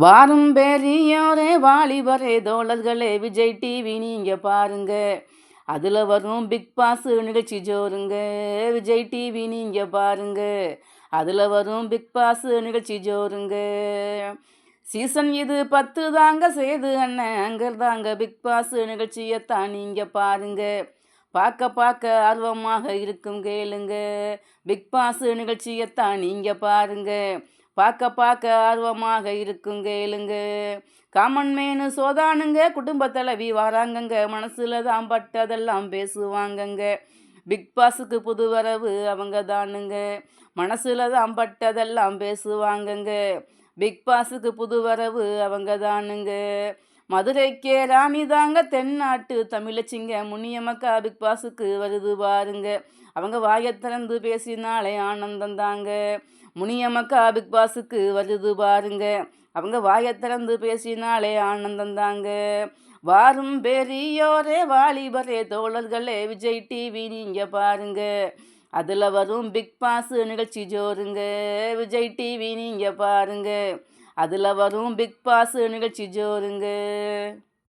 வாரும் பெரியோரே வாலிபரே தோழர்களே விஜய் டிவி நீங்க பாருங்க. அதில் வரும் பிக் பாஸ் நிகழ்ச்சி ஜோருங்க. விஜய் டிவி நீங்க பாருங்க. அதில் வரும் பிக் பாஸ் நிகழ்ச்சி ஜோருங்க. சீசன் இது 10 தாங்க சேது அண்ணன் அங்கதாங்க பிக் பாஸ் நிகழ்ச்சியத்தான் நீங்க பாருங்க. பார்க்க பார்க்க ஆர்வமாக இருக்கும் கேளுங்க. பிக் பாஸ் நிகழ்ச்சியத்தான் நீங்க பாருங்க. பார்க்க பார்க்க ஆர்வமாக இருக்கும் கேளுங்க. காமன் மேனு சோதானுங்க, குடும்ப தலைவி வராங்கங்க, மனசுல தான் பட்டதெல்லாம் பேசுவாங்கங்க. பிக் பாஸுக்கு புது வரவு அவங்க தானுங்க, மனசுல தான் பட்டதெல்லாம் பேசுவாங்கங்க. பிக் பாஸுக்கு புது வரவு அவங்க தானுங்க. மதுரைக்கே ராணி தாங்க தென்னாட்டு தமிழச்சிங்க, முனியமக்கா பிக் பாஸுக்கு வருது பாருங்க. அவங்க வாயை திறந்து பேசினாலே ஆனந்தம் தாங்க. முனியமக்கா பிக் பாஸுக்கு வருது பாருங்க. அவங்க வாயை திறந்து பேசினாலே ஆனந்தம் தாங்க. வாரும் பெரியோரே வாலிபரே தோழர்களே விஜய் டிவி நீங்க பாருங்க. அதில் வரும் பிக் பாஸ் நிகழ்ச்சி ஜோருங்க. விஜய் டிவி நீங்க பாருங்க. அதில் வரும் பிக் பாஸ் நிகழ்ச்சி ஜோருங்க.